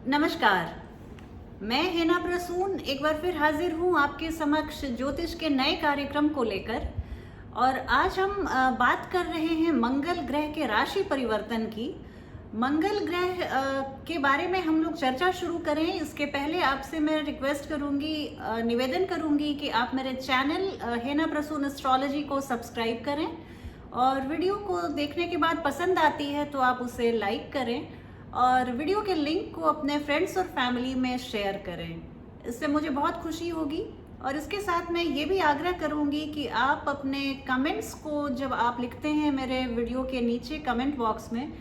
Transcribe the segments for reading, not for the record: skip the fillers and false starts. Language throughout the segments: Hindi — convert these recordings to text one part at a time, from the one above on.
नमस्कार। मैं हेना प्रसून एक बार फिर हाजिर हूँ आपके समक्ष ज्योतिष के नए कार्यक्रम को लेकर। और आज हम बात कर रहे हैं मंगल ग्रह के राशि परिवर्तन की। मंगल ग्रह के बारे में हम लोग चर्चा शुरू करें इसके पहले आपसे मैं रिक्वेस्ट करूंगी, निवेदन करूंगी कि आप मेरे चैनल हेना प्रसून एस्ट्रोलॉजी को सब्सक्राइब करें और वीडियो को देखने के बाद पसंद आती है तो आप उसे लाइक करें और वीडियो के लिंक को अपने फ्रेंड्स और फैमिली में शेयर करें। इससे मुझे बहुत खुशी होगी। और इसके साथ मैं ये भी आग्रह करूंगी कि आप अपने कमेंट्स को जब आप लिखते हैं मेरे वीडियो के नीचे कमेंट बॉक्स में,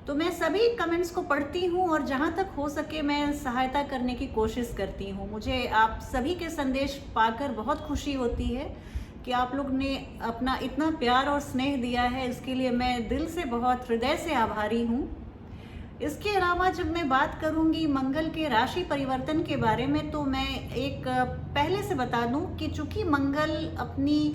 तो मैं सभी कमेंट्स को पढ़ती हूँ और जहाँ तक हो सके मैं सहायता करने की कोशिश करती हूँ। मुझे आप सभी के संदेश पाकर बहुत खुशी होती है कि आप लोग ने अपना इतना प्यार और स्नेह दिया है। इसके लिए मैं दिल से बहुत हृदय से आभारी हूँ। इसके अलावा जब मैं बात करूंगी मंगल के राशि परिवर्तन के बारे में, तो मैं एक पहले से बता दूं कि चूंकि मंगल अपनी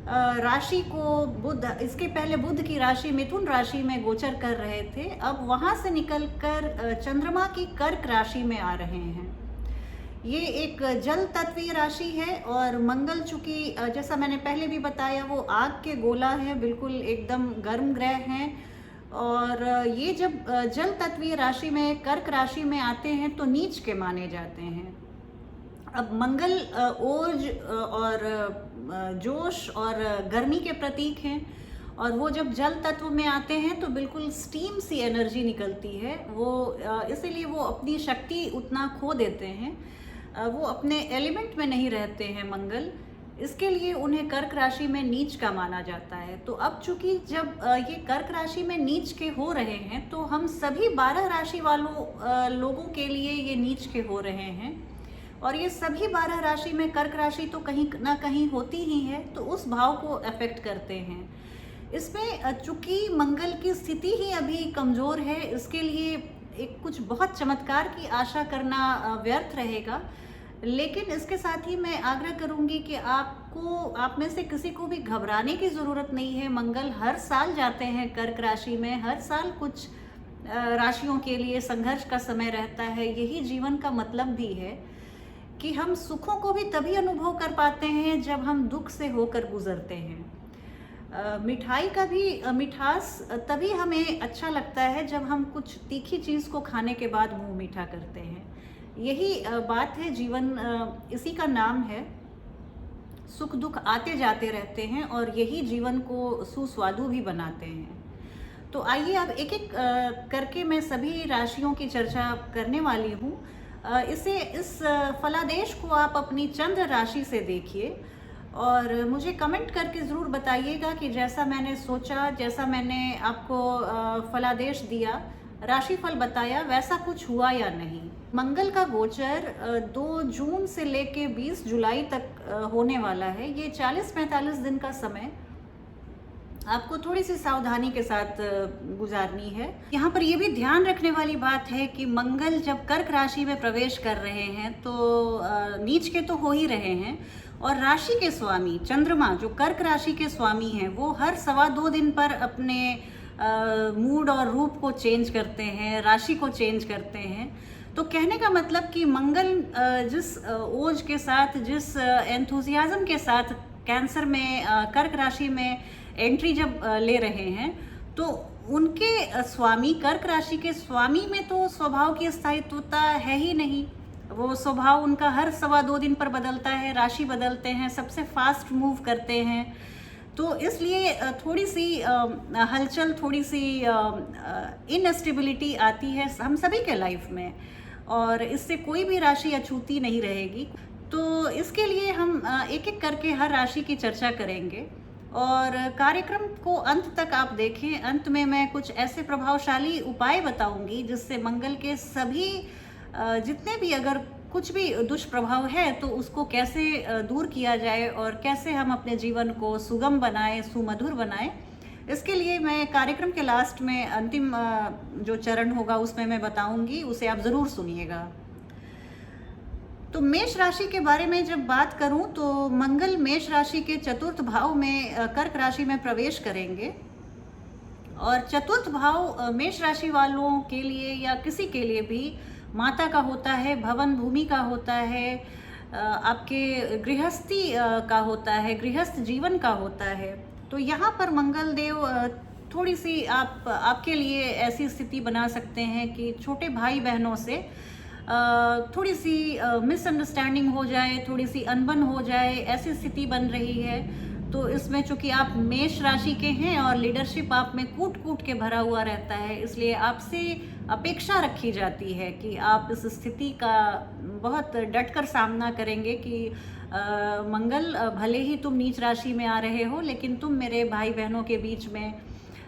राशि को इसके पहले बुध की राशि मिथुन राशि में गोचर कर रहे थे, अब वहां से निकलकर चंद्रमा की कर्क राशि में आ रहे हैं। ये एक जल तत्वीय राशि है और मंगल चूंकि जैसा मैंने पहले भी बताया वो आग के गोला है, बिल्कुल एकदम गर्म ग्रह हैं। और ये जब जल तत्वीय राशि में कर्क राशि में आते हैं तो नीच के माने जाते हैं। अब मंगल ओज और जोश और गर्मी के प्रतीक हैं और वो जब जल तत्व में आते हैं तो बिल्कुल स्टीम सी एनर्जी निकलती है। वो इसीलिए वो अपनी शक्ति उतना खो देते हैं, वो अपने एलिमेंट में नहीं रहते हैं मंगल। इसके लिए उन्हें कर्क राशि में नीच का माना जाता है। तो अब चूंकि जब ये कर्क राशि में नीच के हो रहे हैं तो हम सभी 12 राशि वालों लोगों के लिए ये नीच के हो रहे हैं। और ये सभी 12 राशि में कर्क राशि तो कहीं ना कहीं होती ही है, तो उस भाव को अफेक्ट करते हैं। इसमें चूंकि मंगल की स्थिति ही अभी कमजोर है, इसके लिए एक कुछ बहुत चमत्कार की आशा करना व्यर्थ रहेगा। लेकिन इसके साथ ही मैं आग्रह करूंगी कि आप में से किसी को भी घबराने की ज़रूरत नहीं है। मंगल हर साल जाते हैं कर्क राशि में, हर साल कुछ राशियों के लिए संघर्ष का समय रहता है। यही जीवन का मतलब भी है कि हम सुखों को भी तभी अनुभव कर पाते हैं जब हम दुख से होकर गुजरते हैं। मिठाई का भी मिठास तभी हमें अच्छा लगता है जब हम कुछ तीखी चीज़ को खाने के बाद मुंह मीठा करते हैं। यही बात है, जीवन इसी का नाम है। सुख दुख आते जाते रहते हैं और यही जीवन को सुस्वादु भी बनाते हैं। तो आइए अब एक एक करके मैं सभी राशियों की चर्चा करने वाली हूँ। इस फलादेश को आप अपनी चंद्र राशि से देखिए और मुझे कमेंट करके ज़रूर बताइएगा कि जैसा मैंने सोचा, जैसा मैंने आपको फलादेश दिया, राशिफल बताया, वैसा कुछ हुआ या नहीं। मंगल का गोचर 2 जून से लेके 20 जुलाई तक होने वाला है। ये 40-45 दिन का समय आपको थोड़ी सी सावधानी के साथ गुजारनी है। यहाँ पर ये भी ध्यान रखने वाली बात है कि मंगल जब कर्क राशि में प्रवेश कर रहे हैं तो नीच के तो हो ही रहे हैं, और राशि के स्वामी चंद्रमा जो कर्क राशि के स्वामी हैं वो हर 2.25 दिन पर अपने मूड और रूप को चेंज करते हैं, राशि को चेंज करते हैं। तो कहने का मतलब कि मंगल जिस ओज के साथ, जिस एंथुजियाज्म के साथ कैंसर में कर्क राशि में एंट्री जब ले रहे हैं, तो उनके स्वामी कर्क राशि के स्वामी में तो स्वभाव की स्थायित्वता है ही नहीं। वो स्वभाव उनका हर 2.25 दिन पर बदलता है, राशि बदलते हैं, सबसे फास्ट मूव करते हैं। तो इसलिए थोड़ी सी हलचल, थोड़ी सी इनस्टेबिलिटी आती है हम सभी के लाइफ में, और इससे कोई भी राशि अछूती नहीं रहेगी। तो इसके लिए हम एक एक करके हर राशि की चर्चा करेंगे और कार्यक्रम को अंत तक आप देखें। अंत में मैं कुछ ऐसे प्रभावशाली उपाय बताऊंगी जिससे मंगल के सभी जितने भी अगर कुछ भी दुष्प्रभाव है तो उसको कैसे दूर किया जाए और कैसे हम अपने जीवन को सुगम बनाएं, सुमधुर बनाएं। इसके लिए मैं कार्यक्रम के लास्ट में अंतिम जो चरण होगा उसमें मैं बताऊंगी, उसे आप ज़रूर सुनिएगा। तो मेष राशि के बारे में जब बात करूं तो मंगल मेष राशि के चतुर्थ भाव में कर्क राशि में प्रवेश करेंगे और चतुर्थ भाव मेष राशि वालों के लिए या किसी के लिए भी माता का होता है, भवन भूमि का होता है, आपके गृहस्थी का होता है, गृहस्थ जीवन का होता है। तो यहाँ पर मंगल देव थोड़ी सी आपके लिए ऐसी स्थिति बना सकते हैं कि छोटे भाई बहनों से थोड़ी सी मिसअंडरस्टैंडिंग हो जाए, थोड़ी सी अनबन हो जाए, ऐसी स्थिति बन रही है। तो इसमें चूंकि आप मेष राशि के हैं और लीडरशिप आप में कूट कूट के भरा हुआ रहता है, इसलिए आपसे अपेक्षा रखी जाती है कि आप इस स्थिति का बहुत डटकर सामना करेंगे कि मंगल भले ही तुम नीच राशि में आ रहे हो, लेकिन तुम मेरे भाई बहनों के बीच में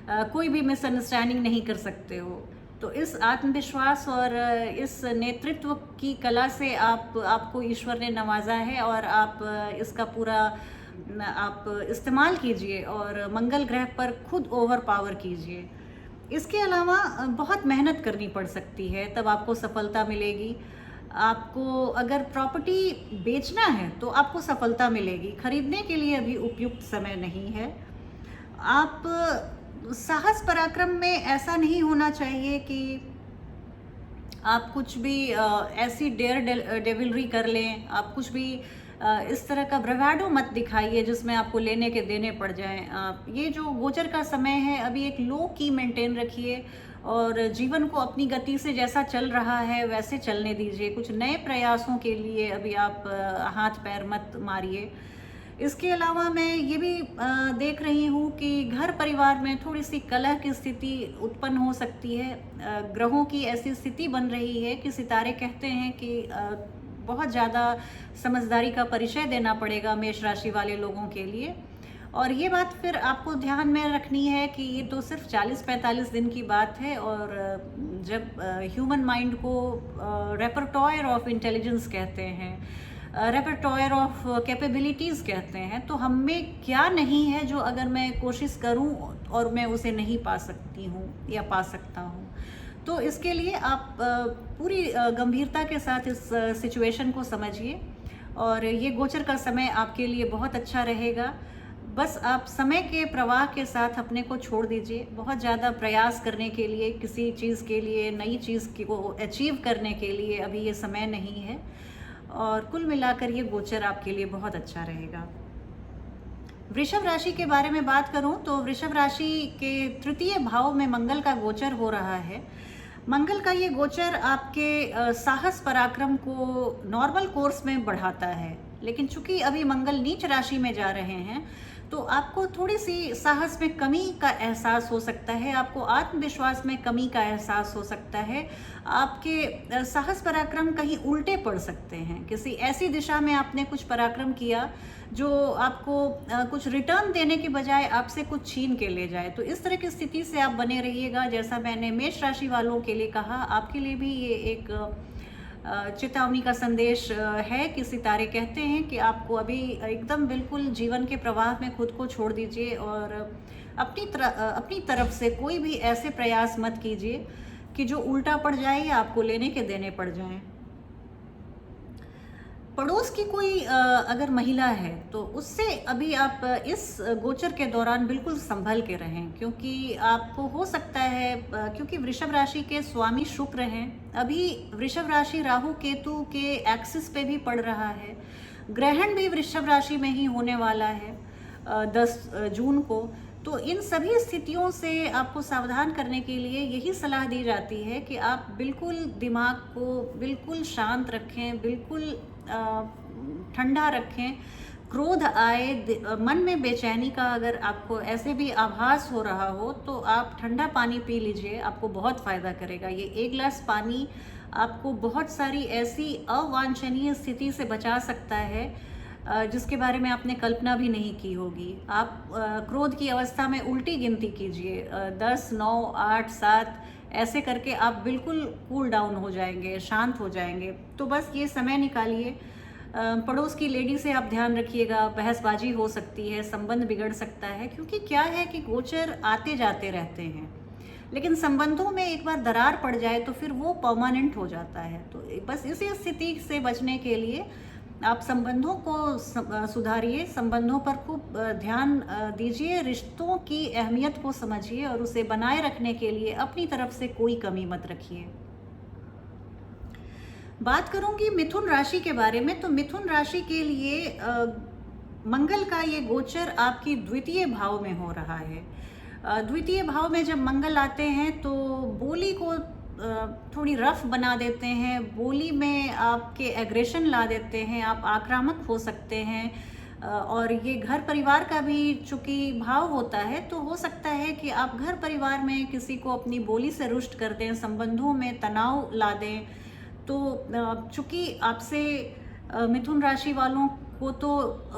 कोई भी मिसअंडरस्टैंडिंग नहीं कर सकते हो। तो इस आत्मविश्वास और इस नेतृत्व की कला से आपको ईश्वर ने नवाजा है, और आप इसका पूरा आप इस्तेमाल कीजिए और मंगल ग्रह पर खुद ओवर पावर कीजिए। इसके अलावा बहुत मेहनत करनी पड़ सकती है, तब आपको सफलता मिलेगी। आपको अगर प्रॉपर्टी बेचना है तो आपको सफलता मिलेगी, खरीदने के लिए अभी उपयुक्त समय नहीं है। आप साहस पराक्रम में ऐसा नहीं होना चाहिए कि आप कुछ भी ऐसी डेविलरी कर लें, आप कुछ भी इस तरह का ब्रवाडो मत दिखाइए जिसमें आपको लेने के देने पड़ जाएं। ये जो गोचर का समय है, अभी एक लो की मेंटेन रखिए और जीवन को अपनी गति से जैसा चल रहा है वैसे चलने दीजिए। कुछ नए प्रयासों के लिए अभी आप हाथ पैर मत मारिए। इसके अलावा मैं ये भी देख रही हूँ कि घर परिवार में थोड़ी सी कलह की स्थिति उत्पन्न हो सकती है। ग्रहों की ऐसी स्थिति बन रही है कि सितारे कहते हैं कि बहुत ज़्यादा समझदारी का परिचय देना पड़ेगा मेष राशि वाले लोगों के लिए। और ये बात फिर आपको ध्यान में रखनी है कि ये तो सिर्फ 40-45 दिन की बात है, और जब ह्यूमन माइंड को रेपर्टोयर ऑफ इंटेलिजेंस कहते हैं, रेपर्टोयर ऑफ कैपेबिलिटीज़ कहते हैं, तो हम में क्या नहीं है जो अगर मैं कोशिश करूं और मैं उसे नहीं पा सकती हूं या पा सकता हूं। तो इसके लिए आप पूरी गंभीरता के साथ इस सिचुएशन को समझिए, और ये गोचर का समय आपके लिए बहुत अच्छा रहेगा। बस आप समय के प्रवाह के साथ अपने को छोड़ दीजिए। बहुत ज़्यादा प्रयास करने के लिए, किसी चीज़ के लिए, नई चीज़ को अचीव करने के लिए अभी ये समय नहीं है, और कुल मिलाकर ये गोचर आपके लिए बहुत अच्छा रहेगा। वृषभ राशि के बारे में बात करूं तो वृषभ राशि के तृतीय भाव में मंगल का गोचर हो रहा है। मंगल का ये गोचर आपके साहस पराक्रम को नॉर्मल कोर्स में बढ़ाता है, लेकिन चूंकि अभी मंगल नीच राशि में जा रहे हैं तो आपको थोड़ी सी साहस में कमी का एहसास हो सकता है, आपको आत्मविश्वास में कमी का एहसास हो सकता है। आपके साहस पराक्रम कहीं उल्टे पड़ सकते हैं। किसी ऐसी दिशा में आपने कुछ पराक्रम किया जो आपको कुछ रिटर्न देने के बजाय आपसे कुछ छीन के ले जाए। तो इस तरह की स्थिति से आप बने रहिएगा। जैसा मैंने मेष राशि वालों के लिए कहा, आपके लिए भी ये एक चेतावनी का संदेश है कि सितारे कहते हैं कि आपको अभी एकदम बिल्कुल जीवन के प्रवाह में खुद को छोड़ दीजिए, और अपनी तरफ से कोई भी ऐसे प्रयास मत कीजिए कि जो उल्टा पड़ जाए या आपको लेने के देने पड़ जाएं। पड़ोस की कोई अगर महिला है तो उससे अभी आप इस गोचर के दौरान बिल्कुल संभल के रहें, क्योंकि आपको हो सकता है, क्योंकि वृषभ राशि के स्वामी शुक्र हैं, अभी वृषभ राशि राहु केतु के एक्सिस पे भी पड़ रहा है। ग्रहण भी वृषभ राशि में ही होने वाला है 10 जून को। तो इन सभी स्थितियों से आपको सावधान करने के लिए यही सलाह दी जाती है कि आप बिल्कुल दिमाग को बिल्कुल शांत रखें, बिल्कुल ठंडा रखें। क्रोध आए, मन में बेचैनी का अगर आपको ऐसे भी आभास हो रहा हो तो आप ठंडा पानी पी लीजिए, आपको बहुत फ़ायदा करेगा। ये 1 गिलास पानी आपको बहुत सारी ऐसी अवांछनीय स्थिति से बचा सकता है जिसके बारे में आपने कल्पना भी नहीं की होगी। आप क्रोध की अवस्था में उल्टी गिनती कीजिए, 10, 9, 8, 7 ऐसे करके आप बिल्कुल कूल डाउन हो जाएंगे, शांत हो जाएंगे। तो बस ये समय निकालिए। पड़ोस की लेडी से आप ध्यान रखिएगा, बहसबाजी हो सकती है, संबंध बिगड़ सकता है, क्योंकि क्या है कि गोचर आते जाते रहते हैं, लेकिन संबंधों में एक बार दरार पड़ जाए तो फिर वो परमानेंट हो जाता है। तो बस इसी स्थिति से बचने के लिए आप संबंधों को सुधारिए, संबंधों पर खूब ध्यान दीजिए, रिश्तों की अहमियत को समझिए और उसे बनाए रखने के लिए अपनी तरफ से कोई कमी मत रखिए। बात करूंगी मिथुन राशि के बारे में। तो मिथुन राशि के लिए मंगल का ये गोचर आपकी द्वितीय भाव में हो रहा है। द्वितीय भाव में जब मंगल आते हैं तो बोली को थोड़ी रफ बना देते हैं, बोली में आपके एग्रेशन ला देते हैं, आप आक्रामक हो सकते हैं। और ये घर परिवार का भी चूंकि भाव होता है, तो हो सकता है कि आप घर परिवार में किसी को अपनी बोली से रुष्ट कर दें, संबंधों में तनाव ला दें। तो चूंकि आपसे मिथुन राशि वालों को तो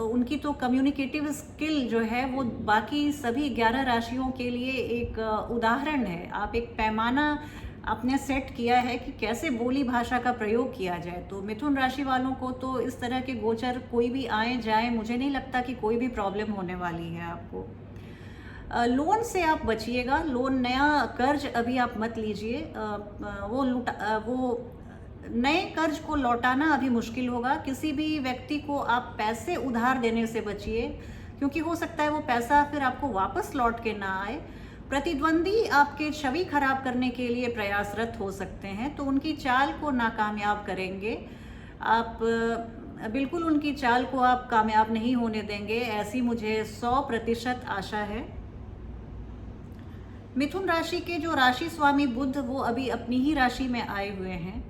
उनकी तो कम्युनिकेटिव स्किल जो है वो बाकी सभी 11 राशियों के लिए एक उदाहरण है। आप एक पैमाना आपने सेट किया है कि कैसे बोली भाषा का प्रयोग किया जाए। तो मिथुन राशि वालों को तो इस तरह के गोचर कोई भी आए जाए, मुझे नहीं लगता कि कोई भी प्रॉब्लम होने वाली है आपको। लोन से आप बचिएगा, लोन नया कर्ज अभी आप मत लीजिए। वो नए कर्ज को लौटाना अभी मुश्किल होगा। किसी भी व्यक्ति को आप पैसे उधार देने से बचिए, क्योंकि हो सकता है वो पैसा फिर आपको वापस लौट के ना आए। प्रतिद्वंदी आपके छवि खराब करने के लिए प्रयासरत हो सकते हैं, तो उनकी चाल को नाकामयाब करेंगे आप। बिल्कुल उनकी चाल को आप कामयाब नहीं होने देंगे, ऐसी मुझे 100% आशा है। मिथुन राशि के जो राशि स्वामी बुध वो अभी अपनी ही राशि में आए हुए हैं,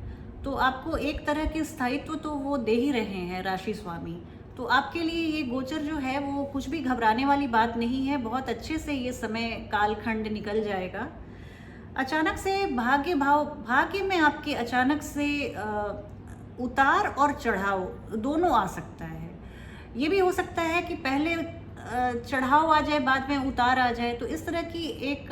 तो आपको एक तरह के स्थायित्व तो वो दे ही रहे हैं राशि स्वामी। तो आपके लिए ये गोचर जो है वो कुछ भी घबराने वाली बात नहीं है। बहुत अच्छे से ये समय कालखंड निकल जाएगा। अचानक से भाग्य में आपके अचानक से उतार और चढ़ाव दोनों आ सकता है। ये भी हो सकता है कि पहले चढ़ाव आ जाए, बाद में उतार आ जाए। तो इस तरह की एक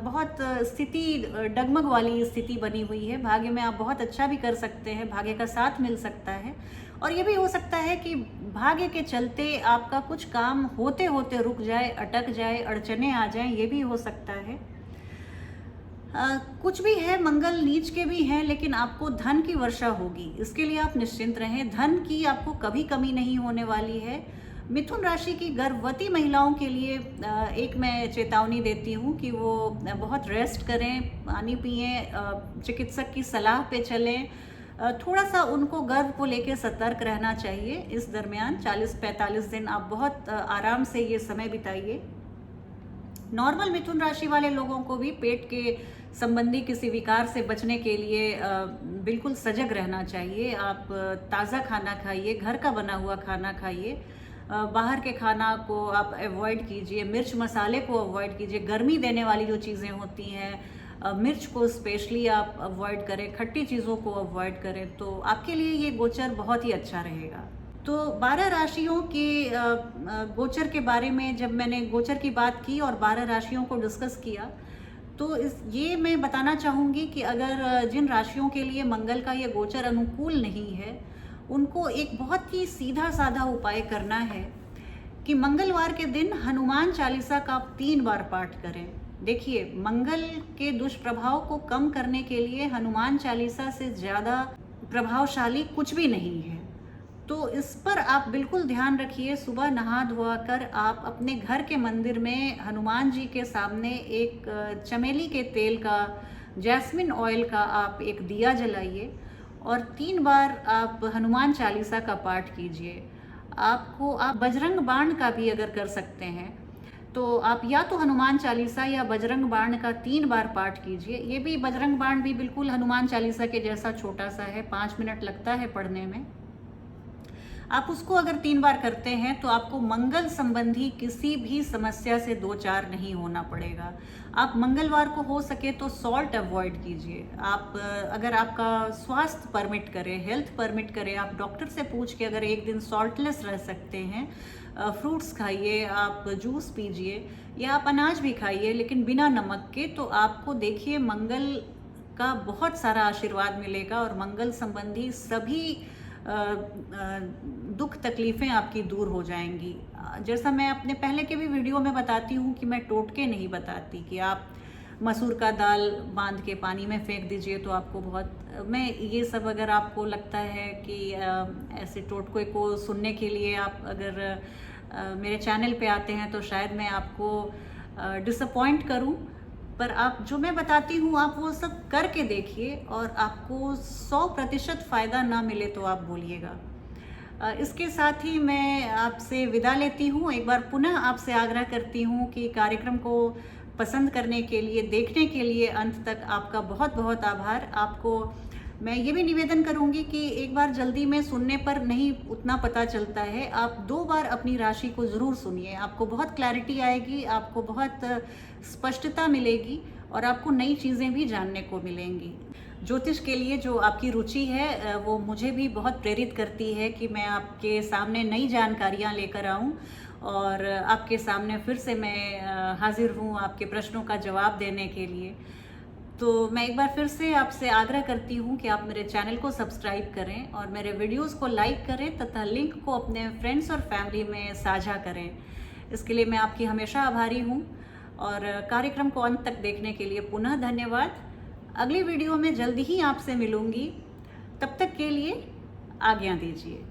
बहुत स्थिति डगमग वाली स्थिति बनी हुई है। भाग्य में आप बहुत अच्छा भी कर सकते हैं, भाग्य का साथ मिल सकता है। और ये भी हो सकता है कि भाग्य के चलते आपका कुछ काम होते होते रुक जाए, अटक जाए, अड़चने आ जाएं, ये भी हो सकता है। कुछ भी है, मंगल नीच के भी हैं, लेकिन आपको धन की वर्षा होगी, इसके लिए आप निश्चिंत रहें। धन की आपको कभी कमी नहीं होने वाली है। मिथुन राशि की गर्भवती महिलाओं के लिए एक मैं चेतावनी देती हूँ कि वो बहुत रेस्ट करें, पानी पिएं, चिकित्सक की सलाह पे चलें। थोड़ा सा उनको गर्भ को लेकर सतर्क रहना चाहिए। इस दरमियान 40-45 दिन आप बहुत आराम से ये समय बिताइए। नॉर्मल मिथुन राशि वाले लोगों को भी पेट के संबंधी किसी विकार से बचने के लिए बिल्कुल सजग रहना चाहिए। आप ताज़ा खाना खाइए, घर का बना हुआ खाना खाइए, बाहर के खाना को आप अवॉइड कीजिए, मिर्च मसाले को अवॉइड कीजिए, गर्मी देने वाली जो चीज़ें होती हैं मिर्च को स्पेशली आप अवॉइड करें, खट्टी चीज़ों को अवॉइड करें। तो आपके लिए ये गोचर बहुत ही अच्छा रहेगा। तो 12 राशियों के गोचर के बारे में जब मैंने गोचर की बात की और 12 राशियों को डिस्कस किया, तो ये मैं बताना चाहूँगी कि अगर जिन राशियों के लिए मंगल का ये गोचर अनुकूल नहीं है, उनको एक बहुत ही सीधा साधा उपाय करना है कि मंगलवार के दिन हनुमान चालीसा का आप 3 बार पाठ करें। देखिए, मंगल के दुष्प्रभाव को कम करने के लिए हनुमान चालीसा से ज़्यादा प्रभावशाली कुछ भी नहीं है। तो इस पर आप बिल्कुल ध्यान रखिए। सुबह नहा धोआ कर आप अपने घर के मंदिर में हनुमान जी के सामने एक चमेली के तेल का, जैस्मिन ऑयल का आप एक दिया जलाइए और 3 बार आप हनुमान चालीसा का पाठ कीजिए। आप बजरंग बाण का भी अगर कर सकते हैं तो आप या तो हनुमान चालीसा या बजरंग बाण का 3 बार पाठ कीजिए। ये भी बजरंग बाण भी बिल्कुल हनुमान चालीसा के जैसा छोटा सा है, 5 मिनट लगता है पढ़ने में। आप उसको अगर 3 बार करते हैं तो आपको मंगल संबंधी किसी भी समस्या से 2-4 नहीं होना पड़ेगा। आप मंगलवार को हो सके तो सॉल्ट अवॉइड कीजिए। आप अगर आपका स्वास्थ्य परमिट करे, हेल्थ परमिट करे, आप डॉक्टर से पूछ के अगर एक दिन सॉल्टलेस रह सकते हैं, फ्रूट्स खाइए, आप जूस पीजिए या आप अनाज भी खाइए लेकिन बिना नमक के, तो आपको देखिए मंगल का बहुत सारा आशीर्वाद मिलेगा और मंगल संबंधी सभी दुख तकलीफ़ें आपकी दूर हो जाएंगी। जैसा मैं अपने पहले के भी वीडियो में बताती हूँ कि मैं टोटके नहीं बताती कि आप मसूर का दाल बांध के पानी में फेंक दीजिए तो आपको बहुत, मैं ये सब अगर आपको लगता है कि ऐसे टोटके को सुनने के लिए आप अगर मेरे चैनल पे आते हैं तो शायद मैं आपको डिसअपॉइंट करूं, पर आप जो मैं बताती हूँ आप वो सब करके देखिए और आपको 100% फ़ायदा ना मिले तो आप बोलिएगा। इसके साथ ही मैं आपसे विदा लेती हूँ। एक बार पुनः आपसे आग्रह करती हूँ कि कार्यक्रम को पसंद करने के लिए, देखने के लिए अंत तक आपका बहुत बहुत आभार। आपको मैं ये भी निवेदन करूँगी कि एक बार जल्दी में सुनने पर नहीं उतना पता चलता है, आप 2 बार अपनी राशि को ज़रूर सुनिए। आपको बहुत क्लैरिटी आएगी, आपको बहुत स्पष्टता मिलेगी और आपको नई चीज़ें भी जानने को मिलेंगी। ज्योतिष के लिए जो आपकी रुचि है वो मुझे भी बहुत प्रेरित करती है कि मैं आपके सामने नई जानकारियाँ लेकर आऊँ और आपके सामने फिर से मैं हाज़िर हूँ आपके प्रश्नों का जवाब देने के लिए। तो मैं एक बार फिर से आपसे आग्रह करती हूँ कि आप मेरे चैनल को सब्सक्राइब करें और मेरे वीडियोस को लाइक करें तथा लिंक को अपने फ्रेंड्स और फैमिली में साझा करें। इसके लिए मैं आपकी हमेशा आभारी हूँ और कार्यक्रम को अंत तक देखने के लिए पुनः धन्यवाद। अगली वीडियो में जल्दी ही आपसे मिलूँगी, तब तक के लिए आज्ञा दीजिए।